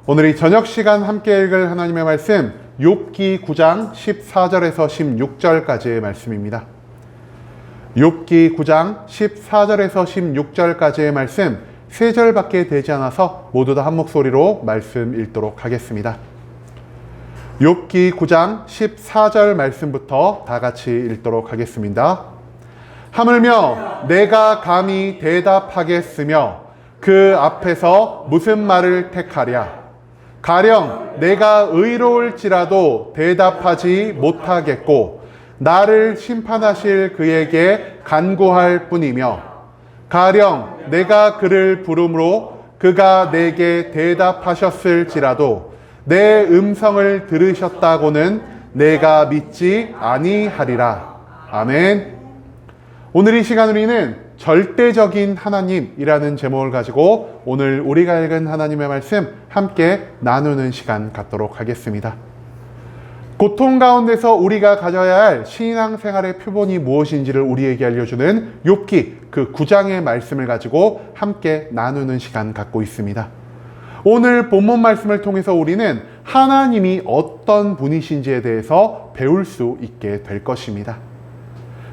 오늘 이 저녁 시간 함께 읽을 하나님의 말씀 욥기 9장 14절에서 16절까지의 말씀입니다. 욥기 9장 14절에서 16절까지의 말씀 3절밖에 되지 않아서 모두 다 한 목소리로 말씀 읽도록 하겠습니다. 욥기 9장 14절 말씀부터 다 같이 읽도록 하겠습니다. 하물며 내가 감히 대답하겠으며 그 앞에서 무슨 말을 택하랴. 가령 내가 의로울지라도 대답하지 못하겠고 나를 심판하실 그에게 간구할 뿐이며 가령 내가 그를 부름으로 그가 내게 대답하셨을지라도 내 음성을 들으셨다고는 내가 믿지 아니하리라. 아멘. 오늘 이 시간 우리는 절대적인 하나님이라는 제목을 가지고 오늘 우리가 읽은 하나님의 말씀 함께 나누는 시간 갖도록 하겠습니다. 고통 가운데서 우리가 가져야 할 신앙생활의 표본이 무엇인지를 우리에게 알려주는 욥기 그 9장의 말씀을 가지고 함께 나누는 시간 갖고 있습니다. 오늘 본문 말씀을 통해서 우리는 하나님이 어떤 분이신지에 대해서 배울 수 있게 될 것입니다.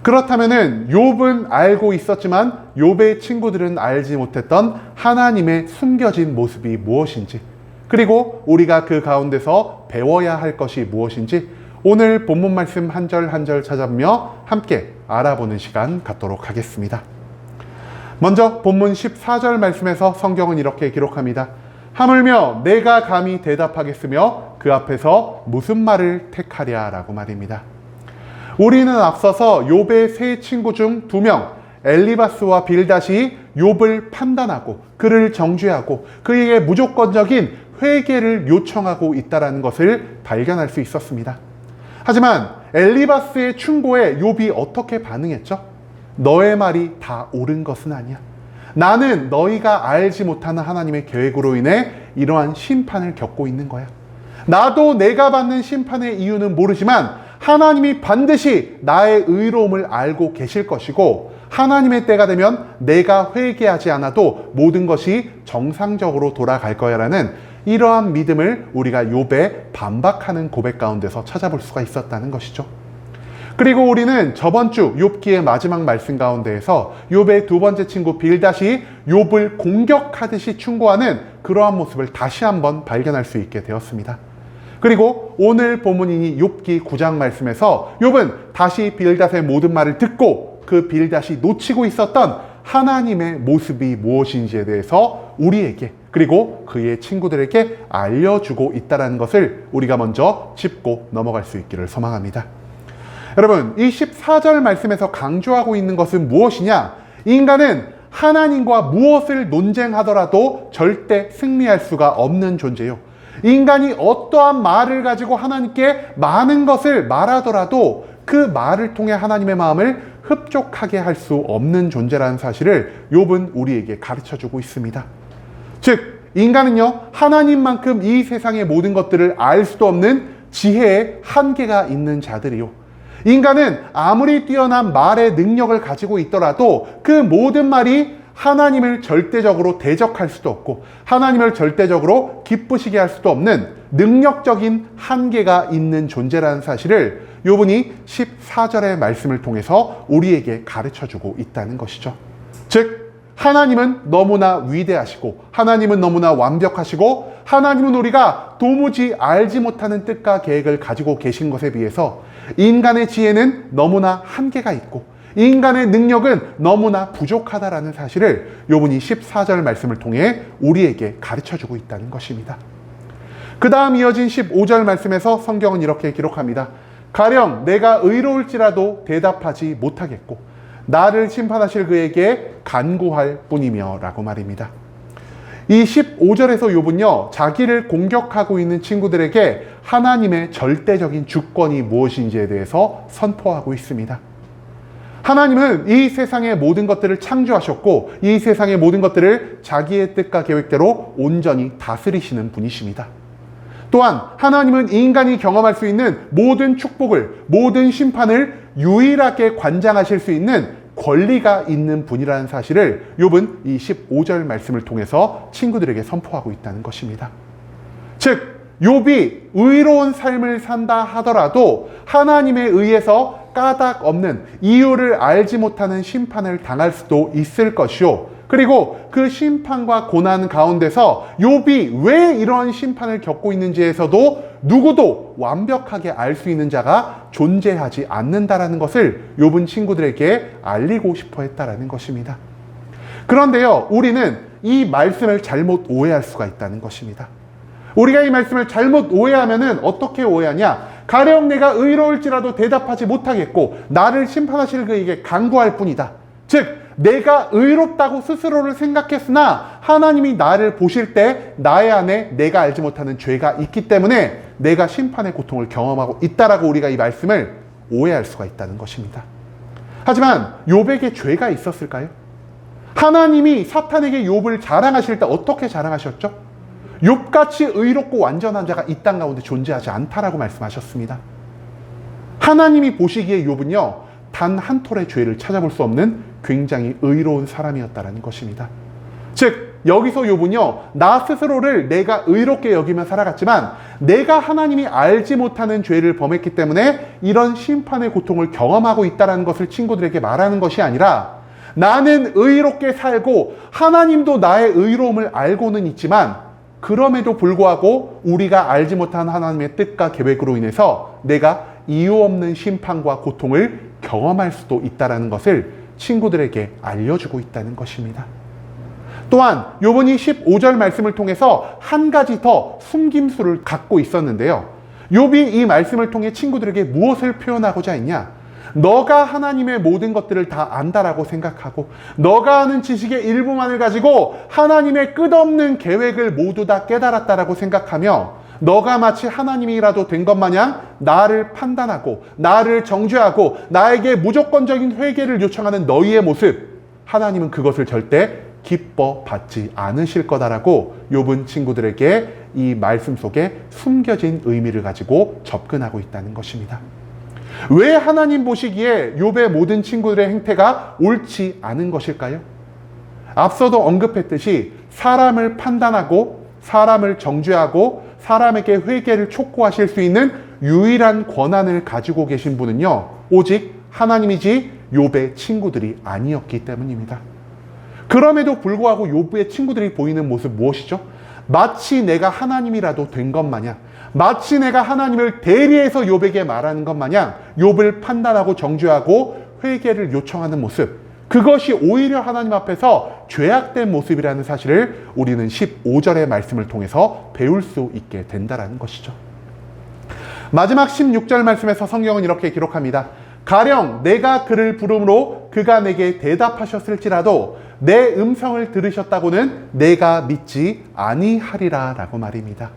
그렇다면은 욥은 알고 있었지만 욥의 친구들은 알지 못했던 하나님의 숨겨진 모습이 무엇인지, 그리고 우리가 그 가운데서 배워야 할 것이 무엇인지 오늘 본문 말씀 한 절 한 절 찾아보며 함께 알아보는 시간 갖도록 하겠습니다. 먼저 본문 14절 말씀에서 성경은 이렇게 기록합니다. 하물며 내가 감히 대답하겠으며 그 앞에서 무슨 말을 택하랴 라고 말입니다. 우리는 앞서서 욥의 세 친구 중 2명 엘리바스와 빌닷이 욥을 판단하고 그를 정죄하고 그에게 무조건적인 회개를 요청하고 있다는 것을 발견할 수 있었습니다. 하지만 엘리바스의 충고에 욥이 어떻게 반응했죠? 너의 말이 다 옳은 것은 아니야. 나는 너희가 알지 못하는 하나님의 계획으로 인해 이러한 심판을 겪고 있는 거야. 나도 내가 받는 심판의 이유는 모르지만 하나님이 반드시 나의 의로움을 알고 계실 것이고 하나님의 때가 되면 내가 회개하지 않아도 모든 것이 정상적으로 돌아갈 거야 라는 이러한 믿음을 우리가 욥의 반박하는 고백 가운데서 찾아볼 수가 있었다는 것이죠. 그리고 우리는 저번 주 욥기의 마지막 말씀 가운데에서 욥의 두 번째 친구 빌닷이 욥을 공격하듯이 충고하는 그러한 모습을 다시 한번 발견할 수 있게 되었습니다. 그리고 오늘 본문인 욥기 9장 말씀에서 욥은 다시 빌닷의 모든 말을 듣고 그 빌닷이 놓치고 있었던 하나님의 모습이 무엇인지에 대해서 우리에게 그리고 그의 친구들에게 알려주고 있다는 것을 우리가 먼저 짚고 넘어갈 수 있기를 소망합니다. 여러분, 이 14절 말씀에서 강조하고 있는 것은 무엇이냐? 인간은 하나님과 무엇을 논쟁하더라도 절대 승리할 수가 없는 존재요. 인간이 어떠한 말을 가지고 하나님께 많은 것을 말하더라도 그 말을 통해 하나님의 마음을 흡족하게 할 수 없는 존재라는 사실을 욥은 우리에게 가르쳐주고 있습니다. 즉, 인간은요, 하나님만큼 이 세상의 모든 것들을 알 수도 없는 지혜의 한계가 있는 자들이요. 인간은 아무리 뛰어난 말의 능력을 가지고 있더라도 그 모든 말이 하나님을 절대적으로 대적할 수도 없고 하나님을 절대적으로 기쁘시게 할 수도 없는 능력적인 한계가 있는 존재라는 사실을 욥은 14절의 말씀을 통해서 우리에게 가르쳐주고 있다는 것이죠. 즉, 하나님은 너무나 위대하시고 하나님은 너무나 완벽하시고 하나님은 우리가 도무지 알지 못하는 뜻과 계획을 가지고 계신 것에 비해서 인간의 지혜는 너무나 한계가 있고 인간의 능력은 너무나 부족하다라는 사실을 욥은 14절 말씀을 통해 우리에게 가르쳐주고 있다는 것입니다. 그 다음 이어진 15절 말씀에서 성경은 이렇게 기록합니다. 가령 내가 의로울지라도 대답하지 못하겠고 나를 심판하실 그에게 간구할 뿐이며 라고 말입니다. 이 15절에서 욥은요, 자기를 공격하고 있는 친구들에게 하나님의 절대적인 주권이 무엇인지에 대해서 선포하고 있습니다. 하나님은 이 세상의 모든 것들을 창조하셨고 이 세상의 모든 것들을 자기의 뜻과 계획대로 온전히 다스리시는 분이십니다. 또한 하나님은 인간이 경험할 수 있는 모든 축복을, 모든 심판을 유일하게 관장하실 수 있는 권리가 있는 분이라는 사실을 욥은 이 15절 말씀을 통해서 친구들에게 선포하고 있다는 것입니다. 즉 욥이 의로운 삶을 산다 하더라도 하나님에 의해서 까닭 없는 이유를 알지 못하는 심판을 당할 수도 있을 것이요. 그리고 그 심판과 고난 가운데서 욥이 왜 이런 심판을 겪고 있는지에서도 누구도 완벽하게 알 수 있는 자가 존재하지 않는다라는 것을 욥은 친구들에게 알리고 싶어 했다라는 것입니다. 그런데요, 우리는 이 말씀을 잘못 오해할 수가 있다는 것입니다. 우리가 이 말씀을 잘못 오해하면은 어떻게 오해하냐? 가령 내가 의로울지라도 대답하지 못하겠고 나를 심판하실 그에게 간구할 뿐이다. 즉 내가 의롭다고 스스로를 생각했으나 하나님이 나를 보실 때 나의 안에 내가 알지 못하는 죄가 있기 때문에 내가 심판의 고통을 경험하고 있다라고 우리가 이 말씀을 오해할 수가 있다는 것입니다. 하지만 욥에게 죄가 있었을까요? 하나님이 사탄에게 욥을 자랑하실 때 어떻게 자랑하셨죠? 욥같이 의롭고 완전한 자가 이 땅 가운데 존재하지 않다라고 말씀하셨습니다. 하나님이 보시기에 욥은요, 단 한 톨의 죄를 찾아볼 수 없는 굉장히 의로운 사람이었다라는 것입니다. 즉 여기서 욥은요, 나 스스로를 내가 의롭게 여기며 살아갔지만 내가 하나님이 알지 못하는 죄를 범했기 때문에 이런 심판의 고통을 경험하고 있다는 것을 친구들에게 말하는 것이 아니라, 나는 의롭게 살고 하나님도 나의 의로움을 알고는 있지만 그럼에도 불구하고 우리가 알지 못한 하나님의 뜻과 계획으로 인해서 내가 이유 없는 심판과 고통을 경험할 수도 있다는 것을 친구들에게 알려주고 있다는 것입니다. 또한 욥은 15절 말씀을 통해서 한 가지 더 숨김수를 갖고 있었는데요. 욥이 이 말씀을 통해 친구들에게 무엇을 표현하고자 했냐? 너가 하나님의 모든 것들을 다 안다라고 생각하고 너가 아는 지식의 일부만을 가지고 하나님의 끝없는 계획을 모두 다 깨달았다라고 생각하며 너가 마치 하나님이라도 된 것 마냥 나를 판단하고 나를 정죄하고 나에게 무조건적인 회개를 요청하는 너희의 모습, 하나님은 그것을 절대 기뻐 받지 않으실 거다라고 욥은 친구들에게 이 말씀 속에 숨겨진 의미를 가지고 접근하고 있다는 것입니다. 왜 하나님 보시기에 욥의 모든 친구들의 행태가 옳지 않은 것일까요? 앞서도 언급했듯이 사람을 판단하고 사람을 정죄하고 사람에게 회개를 촉구하실 수 있는 유일한 권한을 가지고 계신 분은요, 오직 하나님이지 욥의 친구들이 아니었기 때문입니다. 그럼에도 불구하고 욥의 친구들이 보이는 모습 무엇이죠? 마치 내가 하나님이라도 된 것 마냥, 마치 내가 하나님을 대리해서 욥에게 말하는 것 마냥 욥을 판단하고 정죄하고 회개를 요청하는 모습, 그것이 오히려 하나님 앞에서 죄악된 모습이라는 사실을 우리는 15절의 말씀을 통해서 배울 수 있게 된다는 것이죠. 마지막 16절 말씀에서 성경은 이렇게 기록합니다. 가령 내가 그를 부름으로 그가 내게 대답하셨을지라도 내 음성을 들으셨다고는 내가 믿지 아니하리라 라고 말입니다.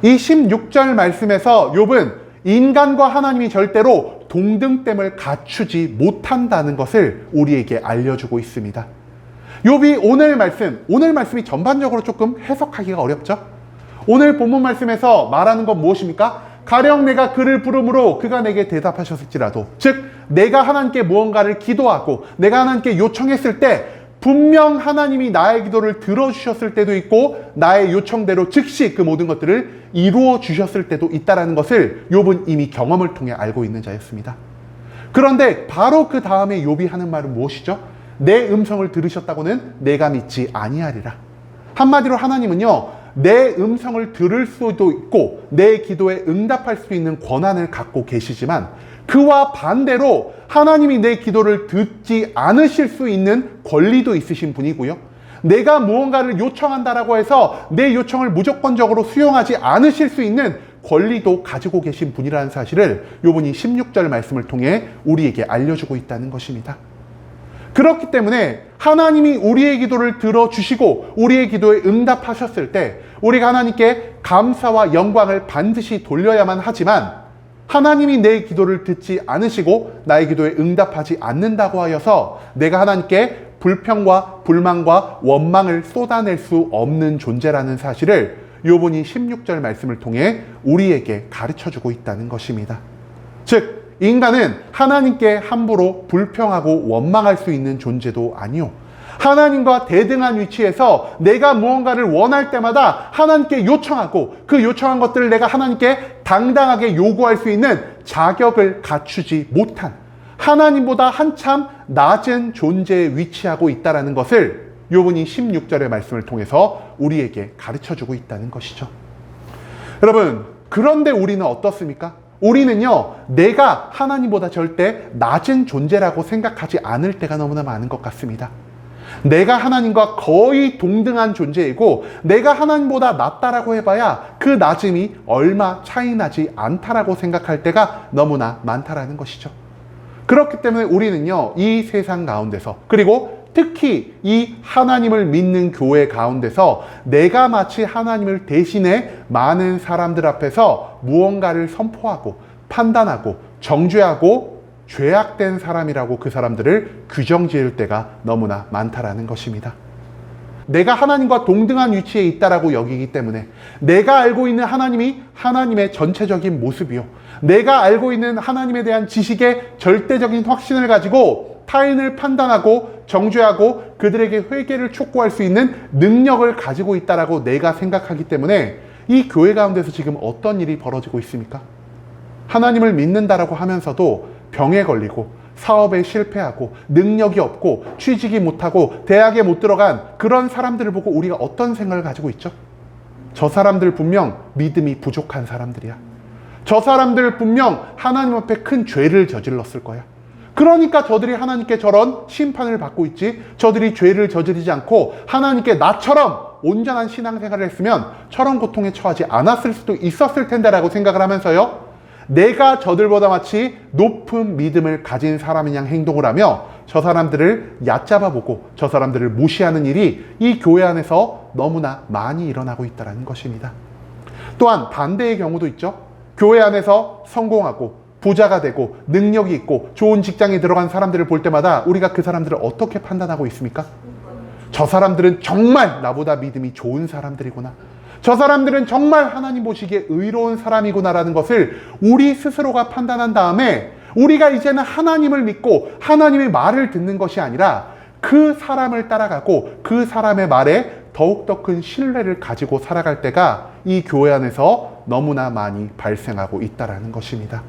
이 16절 말씀에서 욥은 인간과 하나님이 절대로 동등됨을 갖추지 못한다는 것을 우리에게 알려주고 있습니다. 욥이 오늘 말씀이 전반적으로 조금 해석하기가 어렵죠? 오늘 본문 말씀에서 말하는 건 무엇입니까? 가령 내가 그를 부름으로 그가 내게 대답하셨을지라도, 즉 내가 하나님께 무언가를 기도하고 내가 하나님께 요청했을 때 분명 하나님이 나의 기도를 들어주셨을 때도 있고 나의 요청대로 즉시 그 모든 것들을 이루어 주셨을 때도 있다는 것을 욥은 이미 경험을 통해 알고 있는 자였습니다. 그런데 바로 그 다음에 욥이 하는 말은 무엇이죠? 내 음성을 들으셨다고는 내가 믿지 아니하리라. 한마디로 하나님은요, 내 음성을 들을 수도 있고 내 기도에 응답할 수 있는 권한을 갖고 계시지만 그와 반대로 하나님이 내 기도를 듣지 않으실 수 있는 권리도 있으신 분이고요. 내가 무언가를 요청한다라고 해서 내 요청을 무조건적으로 수용하지 않으실 수 있는 권리도 가지고 계신 분이라는 사실을 욥은 이 16절 말씀을 통해 우리에게 알려주고 있다는 것입니다. 그렇기 때문에 하나님이 우리의 기도를 들어주시고 우리의 기도에 응답하셨을 때 우리가 하나님께 감사와 영광을 반드시 돌려야만 하지만, 하나님이 내 기도를 듣지 않으시고 나의 기도에 응답하지 않는다고 하여서 내가 하나님께 불평과 불만과 원망을 쏟아낼 수 없는 존재라는 사실을 욥은 이 16절 말씀을 통해 우리에게 가르쳐주고 있다는 것입니다. 즉 인간은 하나님께 함부로 불평하고 원망할 수 있는 존재도 아니요, 하나님과 대등한 위치에서 내가 무언가를 원할 때마다 하나님께 요청하고 그 요청한 것들을 내가 하나님께 당당하게 요구할 수 있는 자격을 갖추지 못한 하나님보다 한참 낮은 존재에 위치하고 있다는 것을 욥은 16절의 말씀을 통해서 우리에게 가르쳐주고 있다는 것이죠. 여러분, 그런데 우리는 어떻습니까? 우리는요, 내가 하나님보다 절대 낮은 존재라고 생각하지 않을 때가 너무나 많은 것 같습니다. 내가 하나님과 거의 동등한 존재이고 내가 하나님보다 낮다라고 해봐야 그 낮음이 얼마 차이 나지 않다라고 생각할 때가 너무나 많다라는 것이죠. 그렇기 때문에 우리는요, 이 세상 가운데서, 그리고 특히 이 하나님을 믿는 교회 가운데서 내가 마치 하나님을 대신해 많은 사람들 앞에서 무언가를 선포하고 판단하고 정죄하고 죄악된 사람이라고 그 사람들을 규정 지을 때가 너무나 많다라는 것입니다. 내가 하나님과 동등한 위치에 있다라고 여기기 때문에 내가 알고 있는 하나님이 하나님의 전체적인 모습이요, 내가 알고 있는 하나님에 대한 지식의 절대적인 확신을 가지고 타인을 판단하고 정죄하고 그들에게 회개를 촉구할 수 있는 능력을 가지고 있다라고 내가 생각하기 때문에 이 교회 가운데서 지금 어떤 일이 벌어지고 있습니까? 하나님을 믿는다라고 하면서도 병에 걸리고 사업에 실패하고 능력이 없고 취직이 못하고 대학에 못 들어간 그런 사람들을 보고 우리가 어떤 생각을 가지고 있죠? 저 사람들 분명 믿음이 부족한 사람들이야. 저 사람들 분명 하나님 앞에 큰 죄를 저질렀을 거야. 그러니까 저들이 하나님께 저런 심판을 받고 있지, 저들이 죄를 저지르지 않고 하나님께 나처럼 온전한 신앙생활을 했으면 저런 고통에 처하지 않았을 수도 있었을 텐데 라고 생각을 하면서요, 내가 저들보다 마치 높은 믿음을 가진 사람인 양 행동을 하며 저 사람들을 얕잡아보고 저 사람들을 무시하는 일이 이 교회 안에서 너무나 많이 일어나고 있다는 것입니다. 또한 반대의 경우도 있죠. 교회 안에서 성공하고 부자가 되고 능력이 있고 좋은 직장에 들어간 사람들을 볼 때마다 우리가 그 사람들을 어떻게 판단하고 있습니까? 저 사람들은 정말 나보다 믿음이 좋은 사람들이구나, 저 사람들은 정말 하나님 보시기에 의로운 사람이구나라는 것을 우리 스스로가 판단한 다음에 우리가 이제는 하나님을 믿고 하나님의 말을 듣는 것이 아니라 그 사람을 따라가고 그 사람의 말에 더욱더 큰 신뢰를 가지고 살아갈 때가 이 교회 안에서 너무나 많이 발생하고 있다는 것입니다.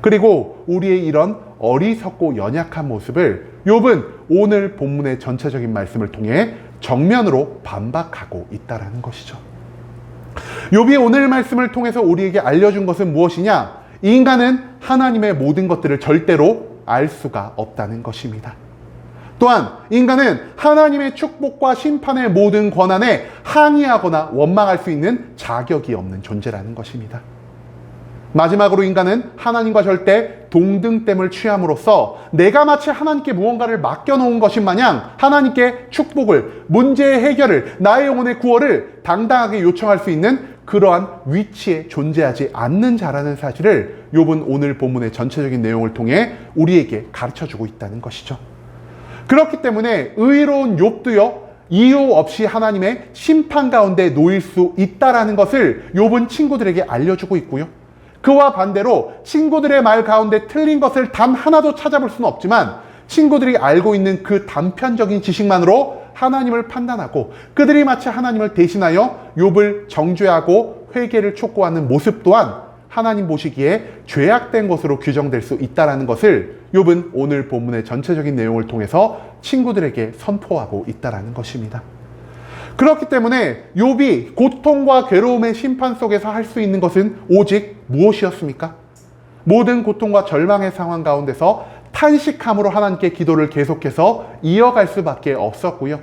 그리고 우리의 이런 어리석고 연약한 모습을 욥은 오늘 본문의 전체적인 말씀을 통해 정면으로 반박하고 있다는 것이죠. 욥이 오늘 말씀을 통해서 우리에게 알려준 것은 무엇이냐? 인간은 하나님의 모든 것들을 절대로 알 수가 없다는 것입니다. 또한 인간은 하나님의 축복과 심판의 모든 권한에 항의하거나 원망할 수 있는 자격이 없는 존재라는 것입니다. 마지막으로 인간은 하나님과 절대 동등됨을 취함으로써 내가 마치 하나님께 무언가를 맡겨놓은 것인 마냥 하나님께 축복을, 문제의 해결을, 나의 영혼의 구원을 당당하게 요청할 수 있는 그러한 위치에 존재하지 않는 자라는 사실을 욥은 오늘 본문의 전체적인 내용을 통해 우리에게 가르쳐주고 있다는 것이죠. 그렇기 때문에 의로운 욥도요, 이유 없이 하나님의 심판 가운데 놓일 수 있다라는 것을 욥은 친구들에게 알려주고 있고요. 그와 반대로 친구들의 말 가운데 틀린 것을 단 하나도 찾아볼 수는 없지만 친구들이 알고 있는 그 단편적인 지식만으로 하나님을 판단하고 그들이 마치 하나님을 대신하여 욥을 정죄하고 회개를 촉구하는 모습 또한 하나님 보시기에 죄악된 것으로 규정될 수 있다는 것을 욥은 오늘 본문의 전체적인 내용을 통해서 친구들에게 선포하고 있다는 것입니다. 그렇기 때문에 욥이 고통과 괴로움의 심판 속에서 할 수 있는 것은 오직 무엇이었습니까? 모든 고통과 절망의 상황 가운데서 탄식함으로 하나님께 기도를 계속해서 이어갈 수밖에 없었고요.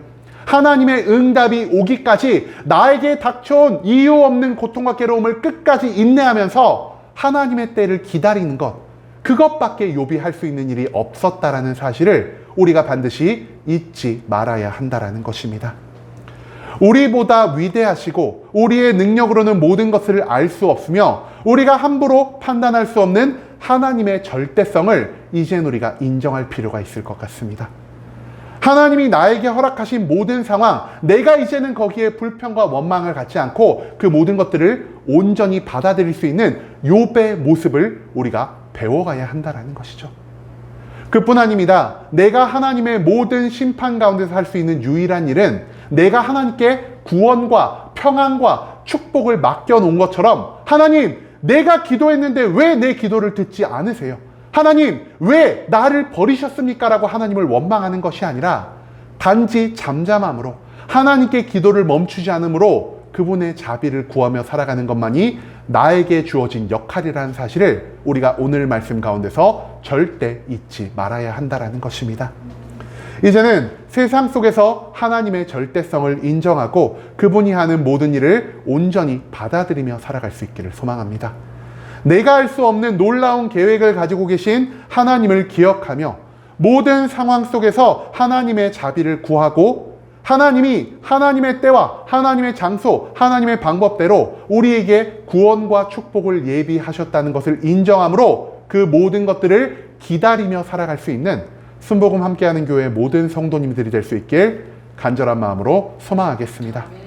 하나님의 응답이 오기까지 나에게 닥쳐온 이유 없는 고통과 괴로움을 끝까지 인내하면서 하나님의 때를 기다리는 것, 그것밖에 욥이 할 수 있는 일이 없었다라는 사실을 우리가 반드시 잊지 말아야 한다라는 것입니다. 우리보다 위대하시고 우리의 능력으로는 모든 것을 알 수 없으며 우리가 함부로 판단할 수 없는 하나님의 절대성을 이젠 우리가 인정할 필요가 있을 것 같습니다. 하나님이 나에게 허락하신 모든 상황, 내가 이제는 거기에 불평과 원망을 갖지 않고 그 모든 것들을 온전히 받아들일 수 있는 욥의 모습을 우리가 배워가야 한다는 것이죠. 그뿐 아닙니다. 내가 하나님의 모든 심판 가운데서 할 수 있는 유일한 일은 내가 하나님께 구원과 평안과 축복을 맡겨놓은 것처럼 하나님, 내가 기도했는데 왜 내 기도를 듣지 않으세요? 하나님, 왜 나를 버리셨습니까? 라고 하나님을 원망하는 것이 아니라 단지 잠잠함으로 하나님께 기도를 멈추지 않으므로 그분의 자비를 구하며 살아가는 것만이 나에게 주어진 역할이라는 사실을 우리가 오늘 말씀 가운데서 절대 잊지 말아야 한다는 것입니다. 이제는 세상 속에서 하나님의 절대성을 인정하고 그분이 하는 모든 일을 온전히 받아들이며 살아갈 수 있기를 소망합니다. 내가 알 수 없는 놀라운 계획을 가지고 계신 하나님을 기억하며 모든 상황 속에서 하나님의 자비를 구하고 하나님이 하나님의 때와 하나님의 장소, 하나님의 방법대로 우리에게 구원과 축복을 예비하셨다는 것을 인정함으로 그 모든 것들을 기다리며 살아갈 수 있는 순복음 함께하는 교회 모든 성도님들이 될 수 있길 간절한 마음으로 소망하겠습니다.